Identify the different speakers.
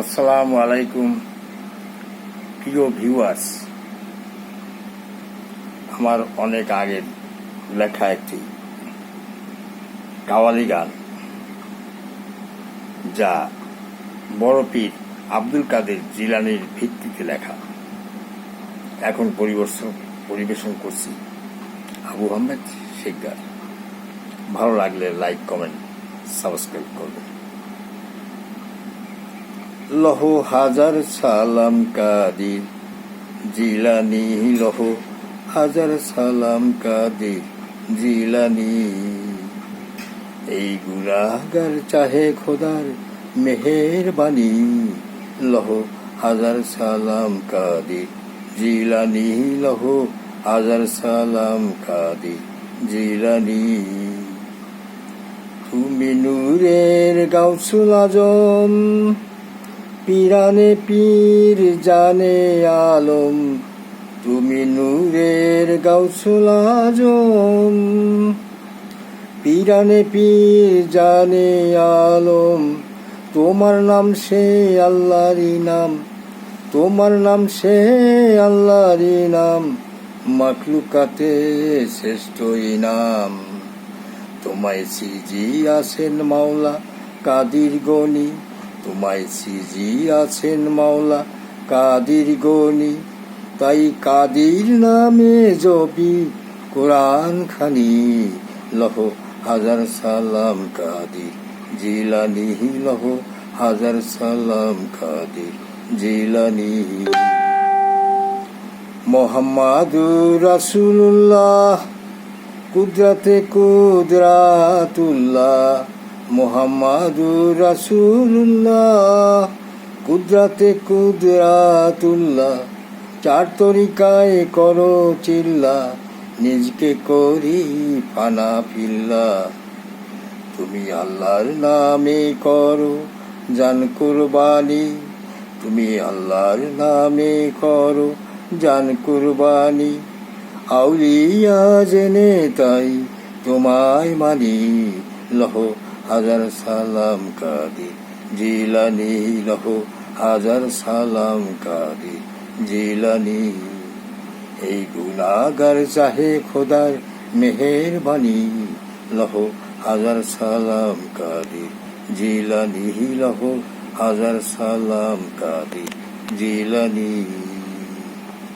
Speaker 1: আসসালামু আলাইকুম প্রিয় ভিউয়ার্স। আমার অনেক আগের লেখা একটি কাওয়ালি গান, যা বড় পীর আব্দুল কাদের জিলানীর ভিত্তিতে লেখা, এখন পরিবেশন করছি আবু আহমেদ শিকদার। ভালো লাগলে লাইক, কমেন্ট, সাবস্ক্রাইব করবেন। লহ হাজার সালাম কাদির জিলানি, লহ হাজার সালাম কাদির জিলানি। এই গুনাহগার চাহে খোদার মেহেরবানি, লহ হাজার সালাম কাদির জিলানি, লহ হাজার সালাম কাদির জিলানি। তুমি নূরের গাউসুল আজম, পীরানে পীর জানে আলম। তুমি নূরের গাউসুল আজম, পীরানে পীর জানে আলম। তোমার নাম সে আল্লাহরই নাম, তোমার নাম সে আল্লাহরই নাম। মাখলুকাতে শ্রেষ্ঠ ইনাম। তোমায় সিজি আছেন মাওলা কাদির গনি, তোমায় সিজি আছেন মাওলা কাদির গনি। তাই কাদির নামে জপি কোরআন খানি, লহ হাজার সালাম কাদির জিলানি, লহ হাজার সালাম কাদির জিলানি। মোহাম্মদুর রাসূলুল্লাহ, কুদরতে কুদরাতুল্লাহ। মোহাম্মদুর রাসূলুল্লাহ, কুদরতে কুদরাতুল্লাহ। চার তরিকায় করো চিল্লা, নিজকে করি ফানা ফিল্লা। তুমি আল্লাহর নামে করো জান কুরবানি, তুমি আল্লাহর নামে করো জান কুরবানি। আউলিয়া জেনে তাই তোমায় মানি, লহ হাজার সালাম কাদির জিলানি, লহ হাজার সালাম কাদির জিলানি। এই গুনাহগার চাহে খোদার মেহেরবানি, লহ হাজার সালাম কাদির জিলানি, লহ হাজার সালাম কাদির জিলানি।